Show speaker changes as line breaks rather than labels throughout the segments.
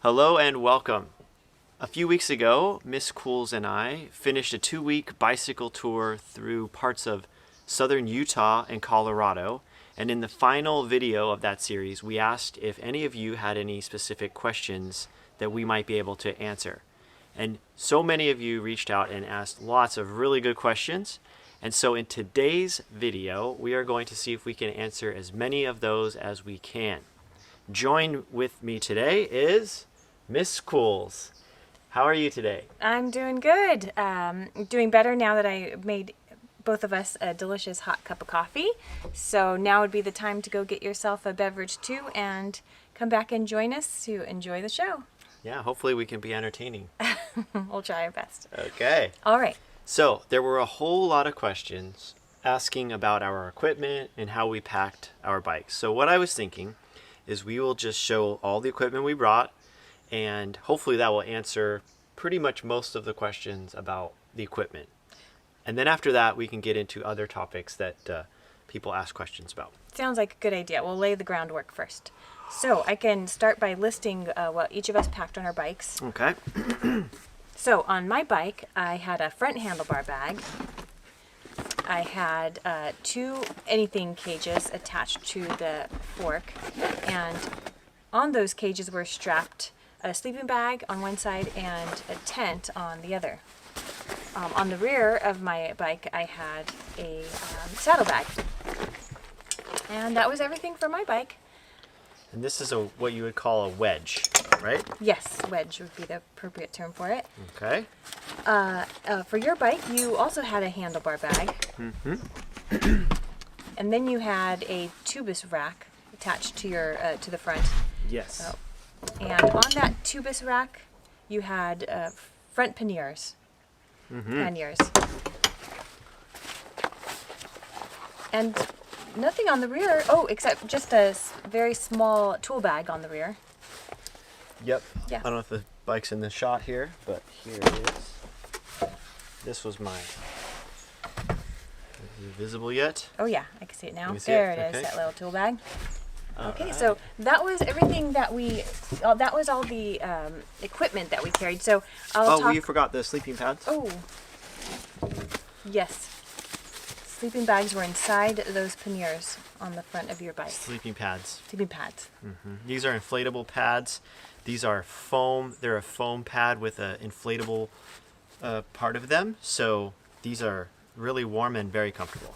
Hello and welcome. A few weeks ago, Miss Cools and I finished a 2-week bicycle tour through parts of southern Utah and Colorado. And in the final video of that series, we asked if any of you had any specific questions that we might be able to answer. And so many of you reached out and asked lots of really good questions. And so in today's video, we are going to see if we can answer as many of those as we can. Join with me today is Miss Cools. How are you today?
I'm doing good. Doing better now that I made both of us a delicious hot cup of coffee. So now would be the time to go get yourself a beverage too and come back and join us to enjoy the show.
Yeah, hopefully we can be entertaining.
We'll try our best.
Okay.
All right.
So there were a whole lot of questions asking about our equipment and how we packed our bikes. So what I was thinking is we will just show all the equipment we brought, and hopefully that will answer pretty much most of the questions about the equipment. And then after that, we can get into other topics that people ask questions about.
Sounds like a good idea. We'll lay the groundwork first. So I can start by listing what each of us packed on our bikes.
Okay.
So on my bike, I had a front handlebar bag. I had 2 anything cages attached to the fork, and on those cages were strapped a sleeping bag on one side and a tent on the other. On the rear of my bike, I had a saddlebag, and that was everything for my bike.
And this is what you would call a wedge, right?
Yes, wedge would be the appropriate term for it.
Okay.
For your bike, you also had a handlebar bag. Mm-hmm. And then you had a tubus rack attached to your to the front.
Yes.
And on that tubus rack, you had front panniers. Panniers. And nothing on the rear. Oh, except just a very small tool bag on the rear.
Yep.
Yeah.
I don't know if the bike's in the shot here, but here it is. This was mine. Is it visible yet?
Oh yeah, I can see it now.
You can see
There
it?
it is,
Okay.
that little tool bag. Okay,
Alright.
so that was everything that that was all the equipment that we carried. So I'll talk.
You forgot the sleeping pads?
Oh, yes. Sleeping bags were inside those panniers on the front of your bike.
Sleeping pads.
Sleeping pads.
These are inflatable pads. These are foam. They're a foam pad with an inflatable part of them. So these are really warm and very comfortable.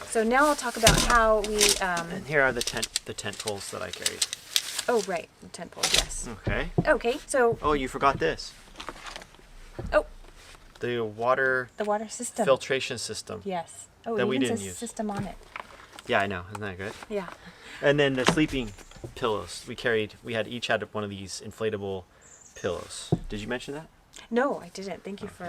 So now I'll talk about how we.
And here are the tent poles that I carried.
Oh right, the tent pole. Yes.
Okay.
Okay, so.
Oh, you forgot this.
Oh.
The water
The water system.
filtration system.
Yes. Oh,
that
it
we
even
didn't
says
use.
system on it.
Yeah, I know. Isn't that good?
Yeah.
And then the sleeping pillows we each had one of these inflatable pillows. Did you mention that?
No, I didn't. Thank you for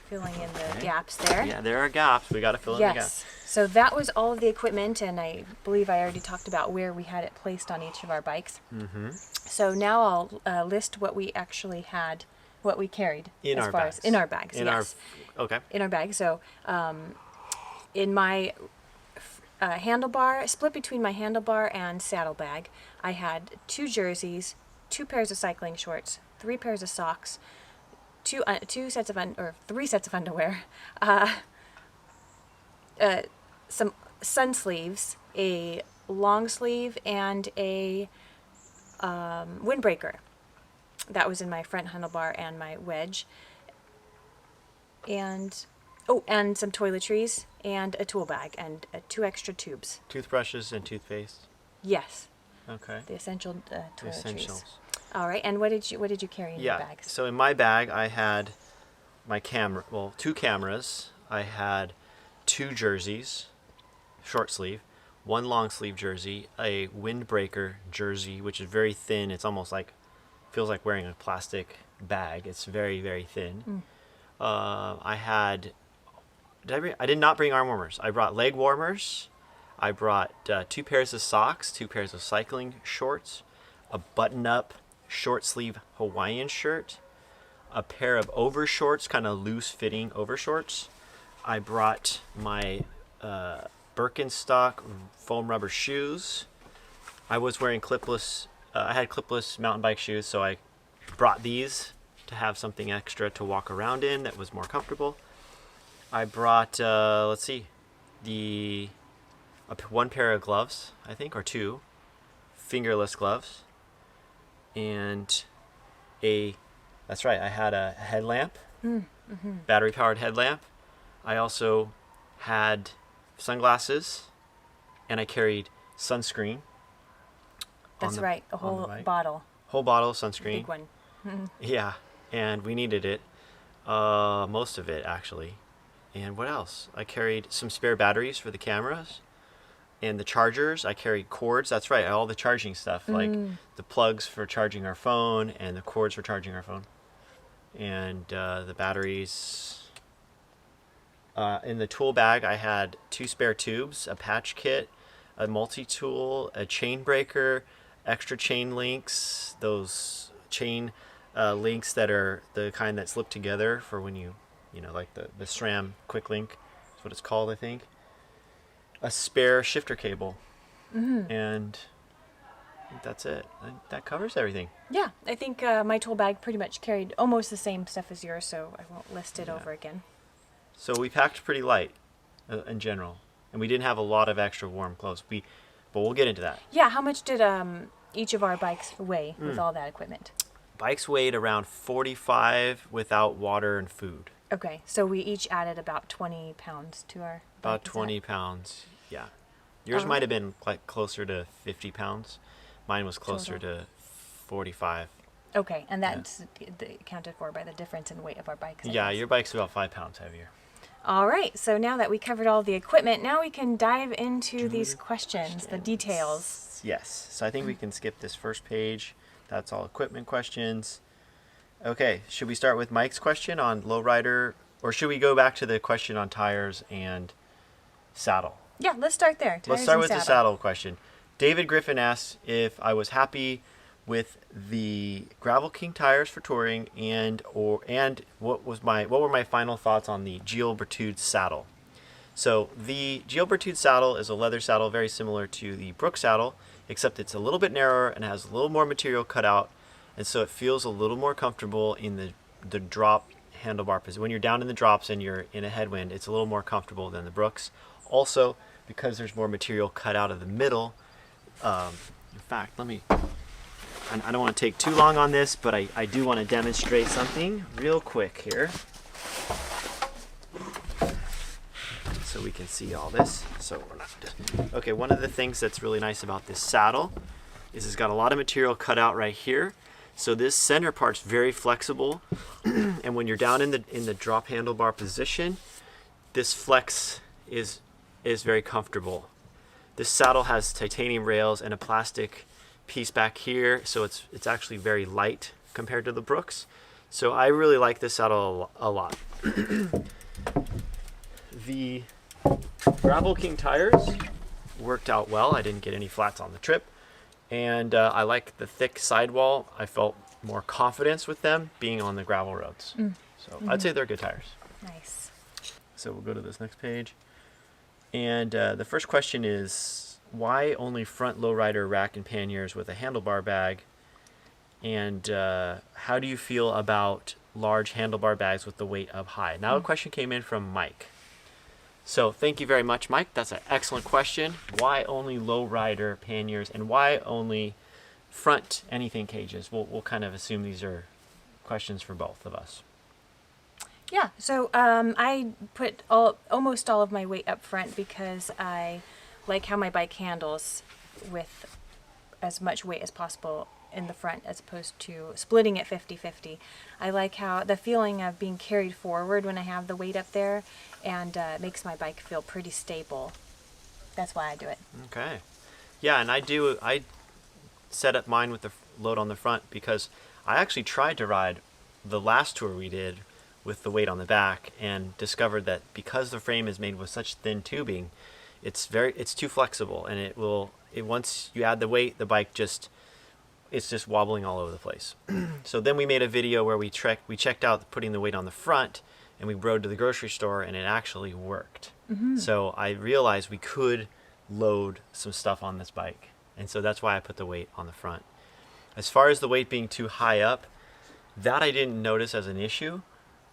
filling in the gaps there.
Yeah, there are gaps. We got to fill in the gaps.
Yes. So that was all of the equipment, and I believe I already talked about where we had it placed on each of our bikes. Mm-hmm. So now I'll list what we actually had, what we carried
In
as
our
far
bags.
as in our bags. Yes.
Okay.
In our bag. So in my handlebar, split between my handlebar and saddlebag, I had 2 jerseys, 2 pairs of cycling shorts, 3 pairs of socks, 3 sets of underwear, some sun sleeves, a long sleeve, and a windbreaker. That was in my front handlebar and my wedge. And some toiletries and a tool bag and 2 extra tubes.
Toothbrushes and toothpaste.
Yes,
Okay.
the essential
The
toiletries.
essentials.
All right, and what did you carry in your bags?
So in my bag, I had my camera. Well, 2 cameras. I had 2 jerseys, short sleeve, 1 long sleeve jersey, a windbreaker jersey, which is very thin. It's almost feels like wearing a plastic bag. It's very, very thin. I did not bring arm warmers. I brought leg warmers. I brought 2 pairs of socks, 2 pairs of cycling shorts, a button-up short sleeve Hawaiian shirt, a pair of overshorts, kind of loose-fitting overshorts. I brought my Birkenstock foam rubber shoes. I was wearing clipless I had clipless mountain bike shoes, so I brought these to have something extra to walk around in that was more comfortable. I brought, let's see, one pair of gloves, I think, or two, fingerless gloves, and that's right, I had a headlamp, battery-powered headlamp. I also had sunglasses, and I carried sunscreen.
That's right, a whole bottle.
Whole bottle of sunscreen.
Big one.
Yeah, and we needed it. Most of it, actually. And what else? I carried some spare batteries for the cameras. And the chargers, I carried cords. That's right, all the charging stuff, like the plugs for charging our phone and the cords for charging our phone. And the batteries. In the tool bag, I had 2 spare tubes, a patch kit, a multi-tool, a chain breaker, extra chain links, those chain links that are the kind that slip together for when you like the SRAM quick link, is what it's called, I think. A spare shifter cable, and I think that's it. That covers everything.
Yeah, I think my tool bag pretty much carried almost the same stuff as yours, so I won't list it over again.
So we packed pretty light in general, and we didn't have a lot of extra warm clothes. But we'll get into that.
Yeah, how much did each of our bikes weigh with all that equipment?
Bikes weighed around 45 without water and food.
Okay, so we each added about 20 pounds to our
About
bike,
20 pounds, yeah. Yours might have been like closer to 50 pounds. Mine was closer to 45.
Okay, and that's accounted for by the difference in weight of our bikes.
Yeah, your bike's about 5 pounds heavier.
All right, so now that we covered all the equipment, now we can dive into these questions, the details.
Yes, so I think we can skip this first page. That's all equipment questions. Okay, should we start with Mike's question on lowrider, or should we go back to the question on tires and saddle?
Yeah, let's start there.
Let's start with the saddle question. David Griffin asks if I was happy with the Gravel King tires for touring, and what were my final thoughts on the Geo Bratude saddle. So the Geo Bratude saddle is a leather saddle very similar to the Brook saddle, except it's a little bit narrower and has a little more material cut out, and so it feels a little more comfortable in the drop handlebar position. When you're down in the drops and you're in a headwind, it's a little more comfortable than the Brooks. Also, because there's more material cut out of the middle, in fact, I don't want to take too long on this, but I do want to demonstrate something real quick here, so we can see all this. Okay, one of the things that's really nice about this saddle is it's got a lot of material cut out right here. So this center part's very flexible, and when you're down in the drop handlebar position, this flex is very comfortable. This saddle has titanium rails and a plastic piece back here, so it's actually very light compared to the Brooks. So I really like this saddle a lot. The Gravel King tires worked out well. I didn't get any flats on the trip, and I like the thick sidewall. I felt more confidence with them being on the gravel roads. So I'd say they're good tires.
Nice.
So we'll go to this next page, and the first question is, why only front lowrider rack and panniers with a handlebar bag? And how do you feel about large handlebar bags with the weight up high? Now a question came in from Mike. So thank you very much, Mike. That's an excellent question. Why only lowrider panniers, and why only front anything cages? We'll kind of assume these are questions for both of us.
Yeah, so I put almost all of my weight up front because I like how my bike handles with as much weight as possible in the front as opposed to splitting it 50-50. I like how the feeling of being carried forward when I have the weight up there, and it makes my bike feel pretty stable. That's why I do it.
Okay. Yeah, and I set up mine with the load on the front because I actually tried to ride the last tour we did with the weight on the back and discovered that because the frame is made with such thin tubing, it's too flexible, and once you add the weight, the bike it's just wobbling all over the place. So then we made a video where we checked out putting the weight on the front, and we rode to the grocery store, and it actually worked. So I realized we could load some stuff on this bike, and so that's why I put the weight on the front. As far as the weight being too high up, that I didn't notice as an issue,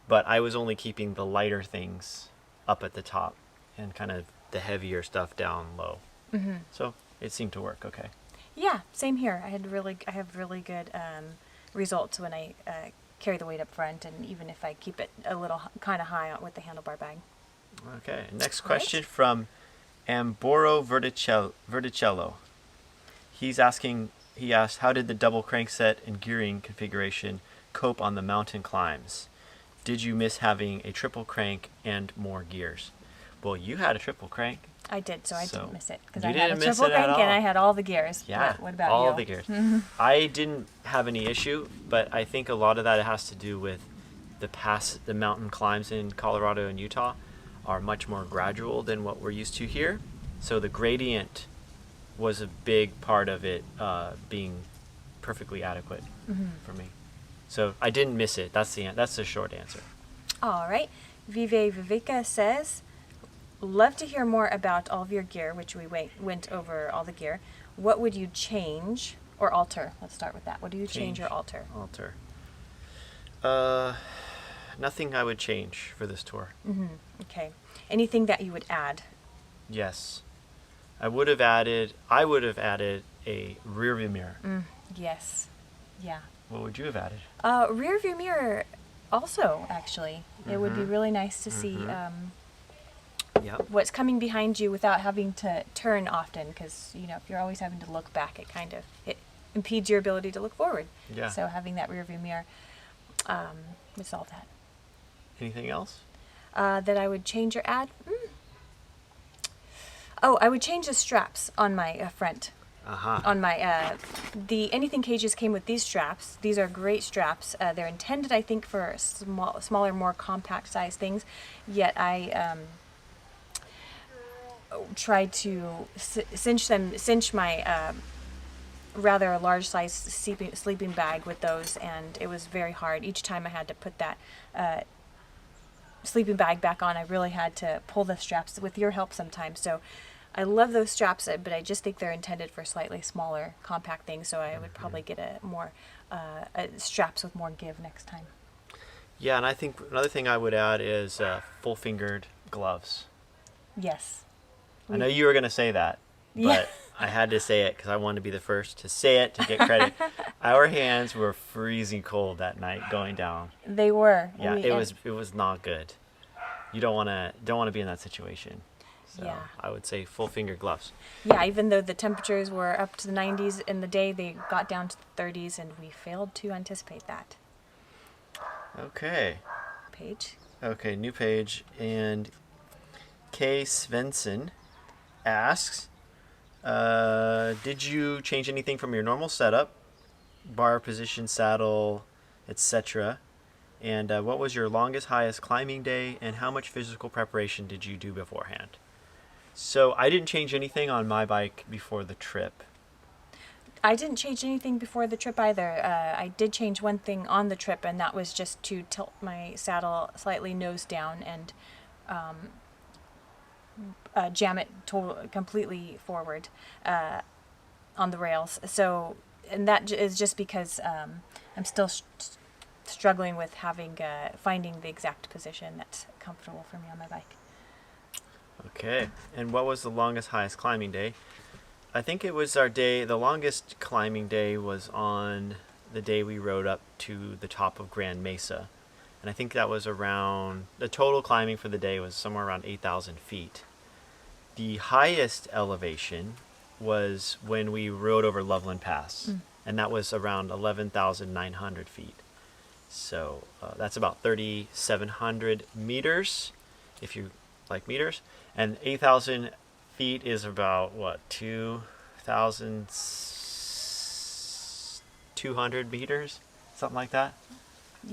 but I was only keeping the lighter things up at the top and kind of the heavier stuff down low. So it seemed to work okay.
Yeah, same here. I have really good results when I carry the weight up front, and even if I keep it a little kind of high with the handlebar bag.
Okay, next question from Amboro Verticello. He asked, how did the double crankset and gearing configuration cope on the mountain climbs? Did you miss having a triple crank and more gears? Well, you had a triple crank.
I did, so I didn't miss it because
you
I had a
didn't miss
triple
it at
crank
all.
and I had all the gears.
Yeah,
What about
all
you?
the gears. I didn't have any issue, but I think a lot of that has to do with the mountain climbs in Colorado and Utah are much more gradual than what we're used to here. So the gradient was a big part of it being perfectly adequate for me. So I didn't miss it. That's the short answer.
All right. Vive Viveka says, love to hear more about all of your gear, which we went over all the gear. What would you change or alter? Let's start with that. What do you change or alter?
Alter. Nothing I would change for this tour.
Okay. Anything that you would add?
Yes. I would have added a rear view mirror.
Yes. Yeah.
What would you have added?
Rear view mirror also, actually. It would be really nice to see
Yep.
what's coming behind you without having to turn often, because, if you're always having to look back, it impedes your ability to look forward.
Yeah.
So having that rear view mirror would solve that.
Anything else?
That I would change or add? Oh, I would change the straps on my front. On my anything cages came with these straps. These are great straps. They're intended, I think, for smaller, more compact size things. Yet I tried to cinch my rather large size sleeping bag with those, and it was very hard. Each time I had to put that sleeping bag back on, I really had to pull the straps with your help sometimes. So I love those straps, but I just think they're intended for slightly smaller, compact things. So I would probably get a more straps with more give next time.
Yeah, and I think another thing I would add is full-fingered gloves.
Yes.
I know you were going to say that, but
Yeah.
I had to say it because I wanted to be the first to say it to get credit. Our hands were freezing cold that night going down.
They were.
Yeah, it was not good. You don't want to be in that situation. So
Yeah.
I would say full-fingered gloves.
Yeah, even though the temperatures were up to the 90s in the day, they got down to the 30s, and we failed to anticipate that.
Okay.
Page.
Okay, new page. And Kay Svensson asks, did you change anything from your normal setup, bar position, saddle, etc.? And what was your longest, highest climbing day, and how much physical preparation did you do beforehand? So I didn't change anything on my bike before the trip.
I didn't change anything before the trip either. I did change one thing on the trip, and that was just to tilt my saddle slightly nose down and jam it completely forward on the rails. So, and that is just because I'm still struggling with finding the exact position that's comfortable for me on my bike.
Okay, and what was the longest, highest climbing day? I think it was the longest climbing day was on the day we rode up to the top of Grand Mesa. And I think that was the total climbing for the day was somewhere around 8,000 feet. The highest elevation was when we rode over Loveland Pass, and that was around 11,900 feet. So that's about 3,700 meters, if you like meters. And 8,000 feet is about, 2,200 meters? Something like that?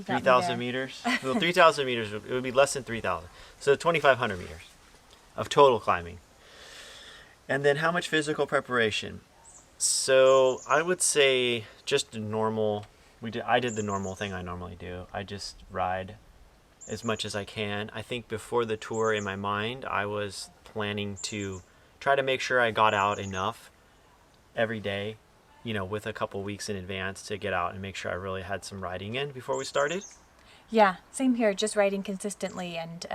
3,000 meters? Well, 3,000 meters, it would be less than 3,000. So 2,500 meters of total climbing. And then how much physical preparation? So I would say just normal. I did the normal thing I normally do. I just ride as much as I can. I think before the tour in my mind, I was planning to try to make sure I got out enough every day with a couple weeks in advance to get out and make sure I really had some riding in before we started.
Yeah, same here. Just riding consistently, and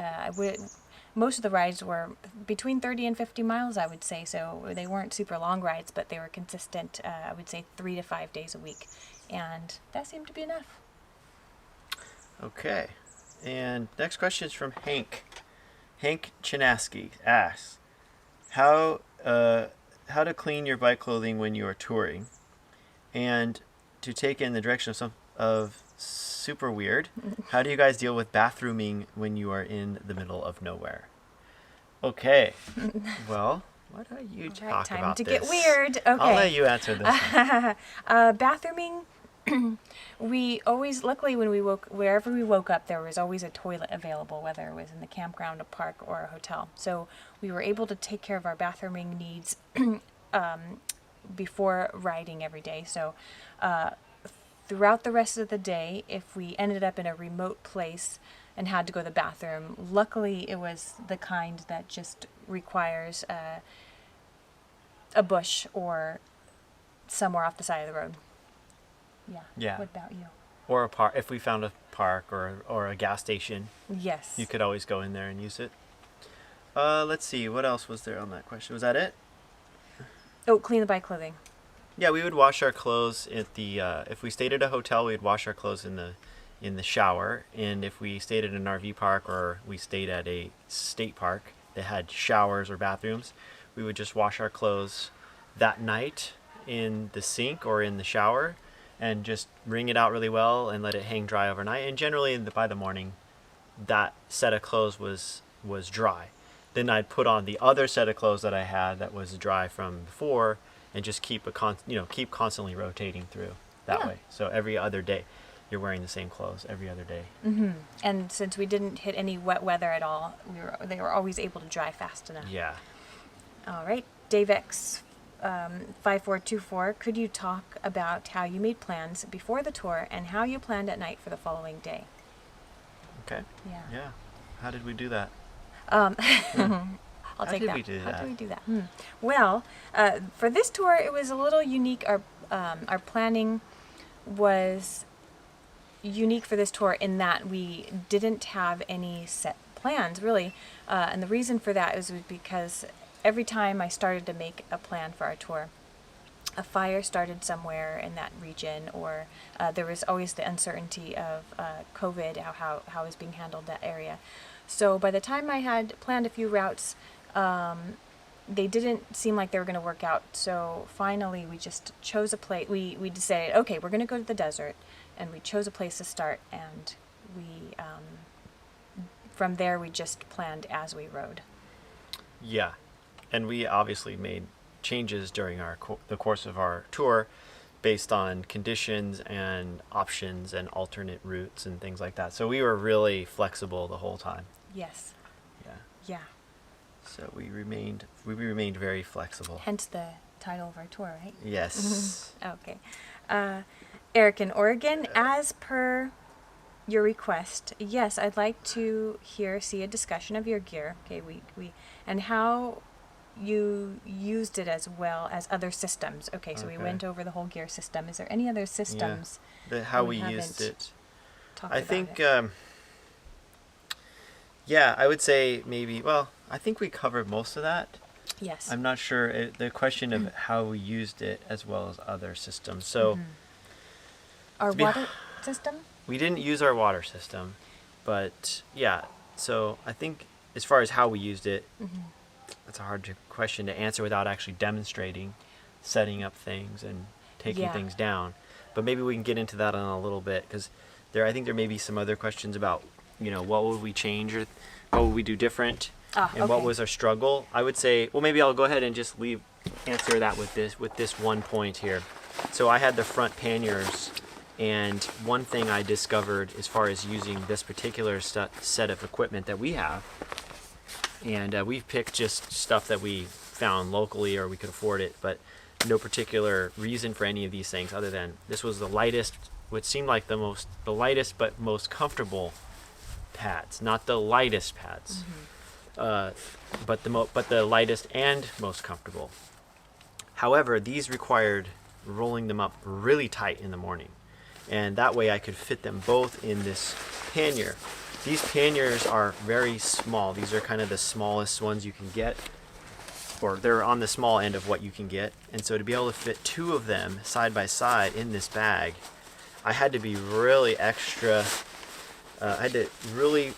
most of the rides were between 30 and 50 miles, I would say. So they weren't super long rides, but they were consistent. I would say 3 to 5 days a week, and that seemed to be enough.
Okay. And next question is from Hank. Hank Chinaski asks, how to clean your bike clothing when you are touring, and to take in the direction of super weird, how do you guys deal with bathrooming when you are in the middle of nowhere? Okay. Well, why don't you talk
time
about
to
this?
get weird. Okay.
I'll let you answer this one.
Bathrooming, we always, luckily when wherever we woke up, there was always a toilet available, whether it was in the campground, a park, or a hotel. So we were able to take care of our bathrooming needs before riding every day. So throughout the rest of the day, if we ended up in a remote place and had to go to the bathroom, luckily it was the kind that just requires a bush or somewhere off the side of the road. Yeah. What about you?
Or a park. If we found a park or a gas station,
Yes.
you could always go in there and use it. Let's see. What else was there on that question? Was that it?
Oh, clean the bike clothing.
Yeah, we would wash our clothes at the. If we stayed at a hotel, we'd wash our clothes in the shower. And if we stayed at an RV park or we stayed at a state park that had showers or bathrooms, we would just wash our clothes that night in the sink or in the shower, and just wring it out really well and let it hang dry overnight. And generally, by the morning, that set of clothes was dry. Then I'd put on the other set of clothes that I had that was dry from before, and just keep constantly rotating through that way. So every other day, you're wearing the same clothes every other day.
Mm-hmm. And since we didn't hit any wet weather at all, they were always able to dry fast enough.
Yeah.
All right, Dave X. 5424, could you talk about how you made plans before the tour and how you planned at night for the following day?
Okay. Yeah. How did we do that?
I'll
How
take
did
that.
we do
How
that?
did we do that? Well, for this tour, it was a little unique. Our planning was unique for this tour in that we didn't have any set plans, really. And the reason for that was because every time I started to make a plan for our tour, a fire started somewhere in that region, or there was always the uncertainty of COVID, how it was being handled that area. So by the time I had planned a few routes, they didn't seem like they were going to work out. So finally, we just chose a place. We decided, okay, we're going to go to the desert, and we chose a place to start, and we from there we just planned as we rode.
Yeah. And we obviously made changes during the course of our tour based on conditions and options and alternate routes and things like that. So we were really flexible the whole time.
Yes. Yeah.
So we remained very flexible.
Hence the title of our tour, right?
Yes.
Okay. Eric in Oregon, as per your request, yes, I'd like to see a discussion of your gear. Okay, we and how you used it as well as other systems. Okay, so we went over the whole gear system. Is there any other systems?
How we used it.
I
think, I would say maybe, I think we covered most of that.
Yes.
I'm not sure the question of how we used it as well as other systems. So
Our water system?
We didn't use our water system, but so I think as far as how we used it, that's a hard question to answer without actually demonstrating, setting up things and taking things down. But maybe we can get into that in a little bit, because I think there may be some other questions about, what would we change or what would we do different, and what was our struggle. I would say, maybe I'll go ahead and just answer that with this one point here. So I had the front panniers, and one thing I discovered as far as using this particular set of equipment that we have. And we've picked just stuff that we found locally or we could afford it, but no particular reason for any of these things other than this was the lightest, what seemed like the lightest but most comfortable pads. Not the lightest pads, but the lightest and most comfortable. However, these required rolling them up really tight in the morning. And that way I could fit them both in this pannier. These panniers are very small. These are kind of the smallest ones you can get, or they're on the small end of what you can get. And so to be able to fit two of them side by side in this bag, I had to be really extra, I had to really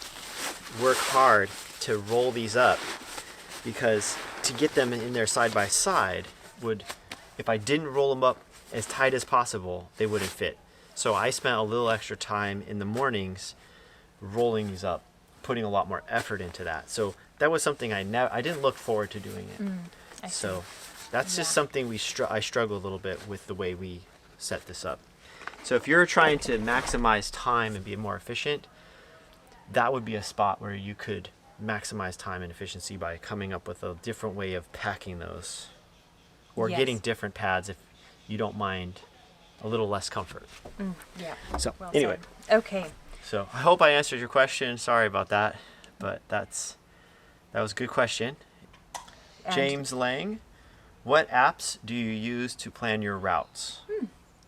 work hard to roll these up, because to get them in there side by side would, if I didn't roll them up as tight as possible, they wouldn't fit. So I spent a little extra time in the mornings rolling these up, putting a lot more effort into that. So that was something I didn't look forward to doing it. So that's just something I struggle a little bit with the way we set this up. So if you're trying to maximize time and be more efficient, that would be a spot where you could maximize time and efficiency by coming up with a different way of packing those, or getting different pads if you don't mind a little less comfort.
Yeah.
So
Well
anyway,
said. Okay.
so I hope I answered your question. Sorry about that, but that was a good question.
And
James Lang, what apps do you use to plan your routes?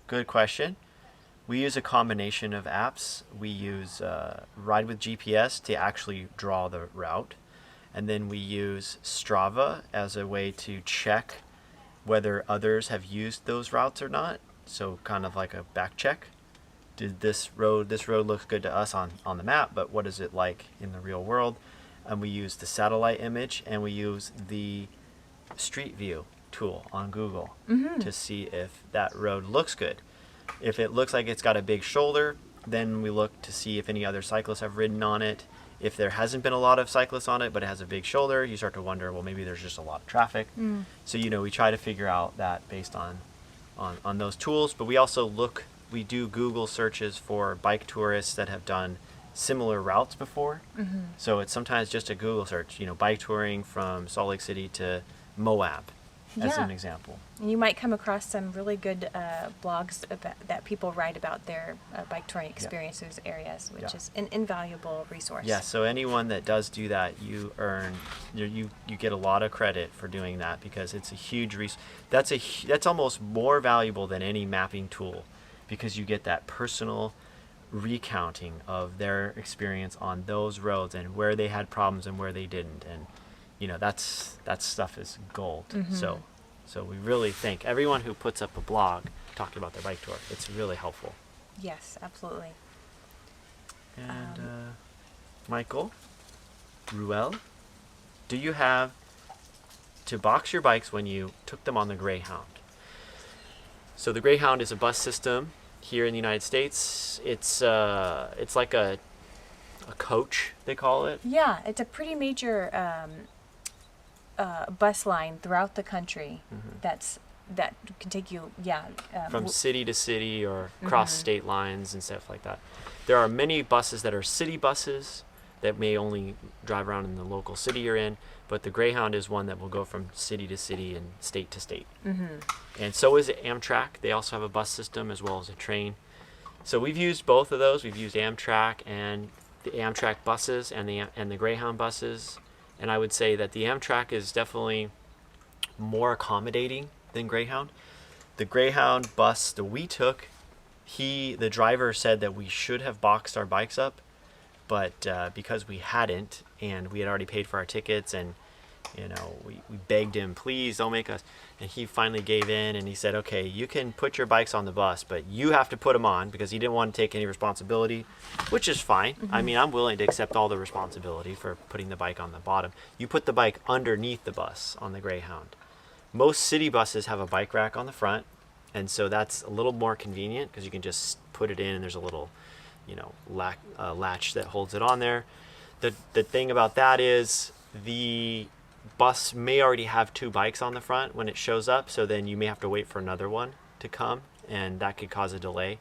Good question. We use a combination of apps. We use Ride with GPS to actually draw the route. And then we use Strava as a way to check whether others have used those routes or not. So kind of like a back check. Did this road looks good to us on the map, but what is it like in the real world? And we use the satellite image, and we use the Street View tool on Google to see if that road looks good. If it looks like it's got a big shoulder, then we look to see if any other cyclists have ridden on it. If there hasn't been a lot of cyclists on it, but it has a big shoulder, you start to wonder, well, maybe there's just a lot of traffic. So, we try to figure out that based on those tools. But we also we do Google searches for bike tourists that have done similar routes before. So it's sometimes just a Google search, bike touring from Salt Lake City to Moab, as an example.
And you might come across some really good blogs that people write about their bike touring experiences areas, which is an invaluable resource.
Yeah, so anyone that does do that, you get a lot of credit for doing that, because it's a huge resource. That's almost more valuable than any mapping tool, because you get that personal recounting of their experience on those roads and where they had problems and where they didn't, and that stuff is gold. So we really thank everyone who puts up a blog talking about their bike tour. It's really helpful.
Yes, absolutely.
And Michael Ruel, do you have to box your bikes when you took them on the Greyhound? So the Greyhound is a bus system here in the United States. It's like a coach, they call it.
Yeah, it's a pretty major bus line throughout the country that can take you
from city to city or across state lines and stuff like that. There are many buses that are city buses that may only drive around in the local city you're in, but the Greyhound is one that will go from city to city and state to state. And so is Amtrak. They also have a bus system as well as a train. So we've used both of those. We've used Amtrak and the Amtrak buses and the Greyhound buses. And I would say that the Amtrak is definitely more accommodating than Greyhound. The Greyhound bus that we took, the driver said that we should have boxed our bikes up, but because we hadn't, and we had already paid for our tickets, and we begged him, please don't make us, and he finally gave in, and he said, okay, you can put your bikes on the bus, but you have to put them on, because he didn't want to take any responsibility, which is fine. I mean, I'm willing to accept all the responsibility for putting the bike on the bottom. You put the bike underneath the bus on the Greyhound. Most city buses have a bike rack on the front, and so that's a little more convenient, because you can just put it in, and there's a little latch that holds it on there. The thing about that is the bus may already have two bikes on the front when it shows up, so then you may have to wait for another one to come, and that could cause a delay.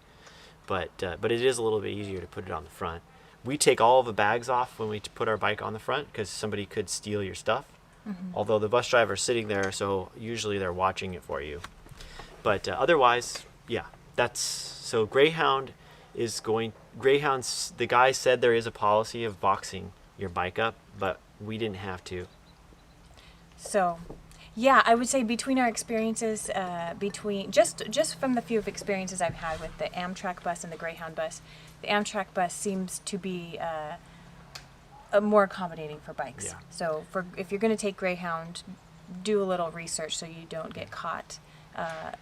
But it is a little bit easier to put it on the front. We take all of the bags off when we put our bike on the front, because somebody could steal your stuff. Although the bus driver's sitting there, so usually they're watching it for you. But otherwise, so Greyhound the guy said there is a policy of boxing your bike up, but we didn't have to.
So, Yeah, I would say between our experiences, between just from the few experiences I've had with the Amtrak bus and the Greyhound bus, the Amtrak bus seems to be more accommodating for bikes.
Yeah.
So if you're going to take Greyhound, do a little research so you don't get caught,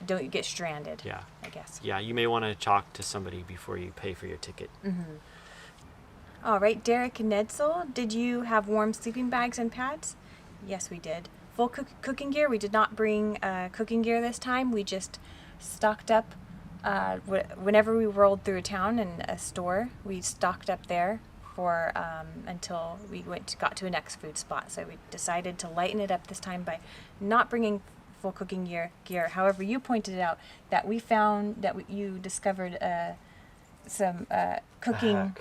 don't get stranded.
Yeah.
I guess.
Yeah, you may want to talk to somebody before you pay for your ticket.
All right, Derek Nedsel, did you have warm sleeping bags and pads? Yes, we did. Full cooking gear. We did not bring cooking gear this time. We just stocked up. Whenever we rolled through a town and a store, we stocked up there for until we got to a next food spot. So we decided to lighten it up this time by not bringing full cooking gear. However, you pointed out that we found that you discovered some cooking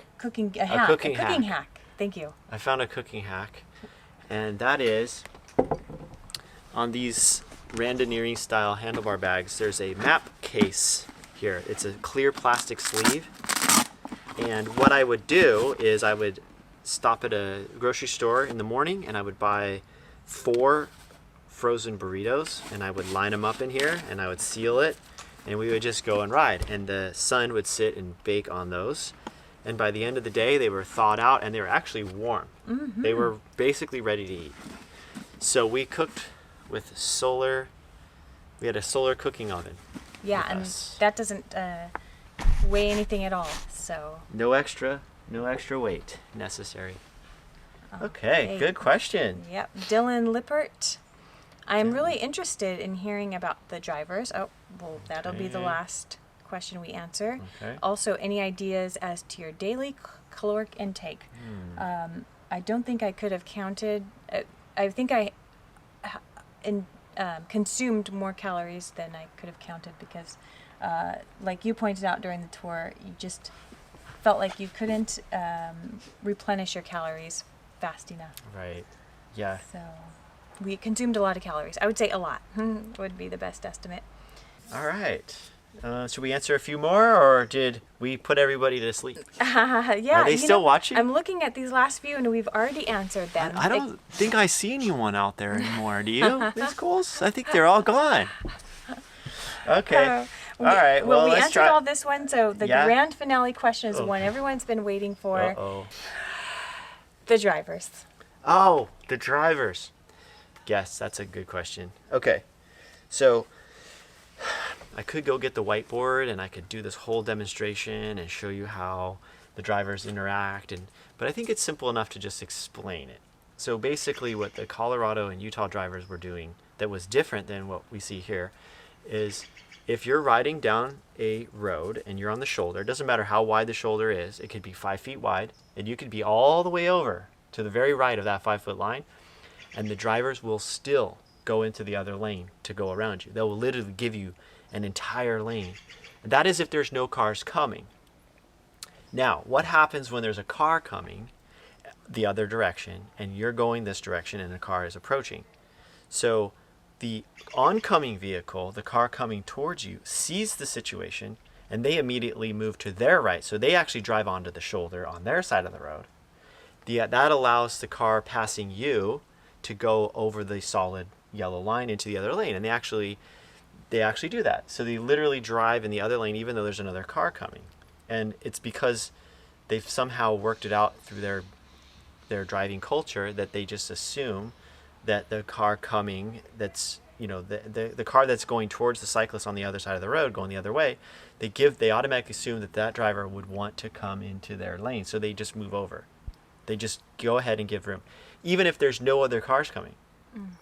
hack. Thank you.
I found a cooking hack, and that is on these Randonneering style handlebar bags, there's a map case here. It's a clear plastic sleeve. And what I would do is I would stop at a grocery store in the morning and I would buy 4 frozen burritos and I would line them up in here and I would seal it and we would just go and ride. And the sun would sit and bake on those. And by the end of the day, they were thawed out and they were actually warm. They were basically ready to eat. So we cooked with we had a solar cooking oven.
Yeah, and that doesn't weigh anything at all, so.
No extra weight necessary. Okay, good question.
Yep, Dylan Lippert. I'm really interested in hearing about the drivers. Oh, well, that'll be the last question we answer.
Okay.
Also, any ideas as to your daily caloric intake? I don't think I could have counted. I think I consumed more calories than I could have counted because, like you pointed out during the tour, you just felt like you couldn't replenish your calories fast enough.
Right. Yeah.
So we consumed a lot of calories. I would say a lot would be the best estimate.
All right. Should we answer a few more, or did we put everybody to sleep?
Yeah.
Are they still watching?
I'm looking at these last few, and we've already answered them.
I don't think I see anyone out there anymore. Do you? These schools? I think they're all gone. Okay. All right. Well,
we
let's
answered
try.
all this one, so the grand finale question is the one everyone's been waiting for.
Uh-oh.
The drivers.
Oh, the drivers. Yes, that's a good question. Okay. So I could go get the whiteboard and I could do this whole demonstration and show you how the drivers interact, but I think it's simple enough to just explain it. So basically what the Colorado and Utah drivers were doing that was different than what we see here is if you're riding down a road and you're on the shoulder, it doesn't matter how wide the shoulder is, it could be 5 feet wide and you could be all the way over to the very right of that 5-foot line, and the drivers will still go into the other lane to go around you. They will literally give you an entire lane. And that is if there's no cars coming. Now, what happens when there's a car coming the other direction and you're going this direction and a car is approaching? So the oncoming vehicle, the car coming towards you, sees the situation and they immediately move to their right. So they actually drive onto the shoulder on their side of the road. That allows the car passing you to go over the solid yellow line into the other lane. And they actually do that. So they literally drive in the other lane even though there's another car coming. And it's because they've somehow worked it out through their driving culture that they just assume that the car coming that's, the car that's going towards the cyclist on the other side of the road going the other way, they automatically assume that driver would want to come into their lane. So they just move over. They just go ahead and give room. Even if there's no other cars coming.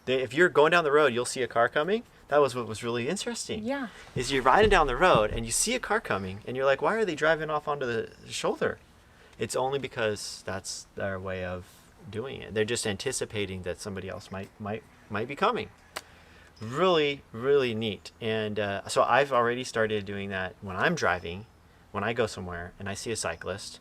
If you're going down the road, you'll see a car coming. That was what was really interesting.
Yeah.
Is you're riding down the road and you see a car coming and you're like, why are they driving off onto the shoulder? It's only because that's their way of doing it. They're just anticipating that somebody else might be coming. Really, really neat. And so I've already started doing that when I'm driving. When I go somewhere and I see a cyclist,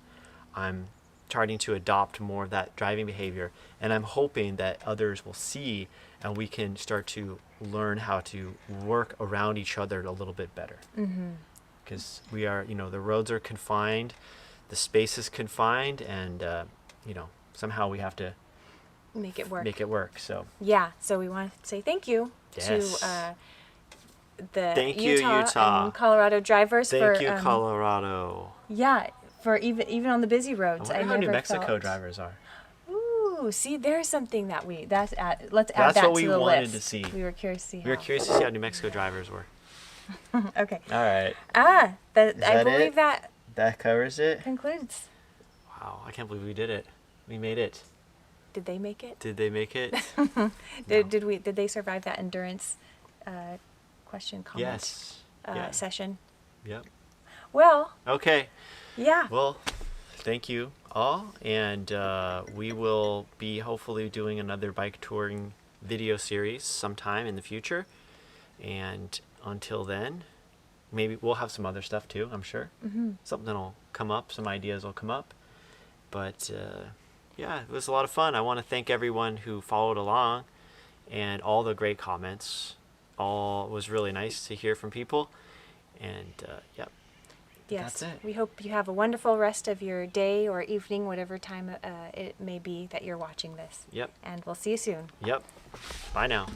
I'm starting to adopt more of that driving behavior, and I'm hoping that others will see and we can start to learn how to work around each other a little bit better. Because we are, the roads are confined, the space is confined, and somehow we have to
make it work.
So
yeah, so we want to say thank you
Yes.
to the
Thank you,
Utah,
Utah.
and Colorado drivers for
Thank you, Colorado.
yeah, for even on the busy
I
roads.
wonder how
never
New Mexico
felt.
drivers are.
Ooh, see, there's something that let's add
That's
that
what we
to the
wanted
list.
to see.
We were curious to see.
We were
how.
curious to see how New Mexico drivers were.
Okay.
All right.
I
that
believe
it?
that
That covers it.
concludes.
Wow, I can't believe we did it. We made it.
Did they make it?
Did they make it?
Did they survive that endurance question comment
Yes. Yeah.
session?
Yep.
Well,
Okay.
yeah.
Well, thank you all, and we will be hopefully doing another bike touring video series sometime in the future. And until then, maybe we'll have some other stuff too, I'm sure.
Mm-hmm.
Something will come up, some ideas will come up. But yeah, it was a lot of fun. I want to thank everyone who followed along and all the great comments. All was really nice to hear from people. And yep.
Yes.
That's it.
We hope you have a wonderful rest of your day or evening, whatever time it may be that you're watching this.
Yep.
And we'll see you soon.
Yep. Bye now.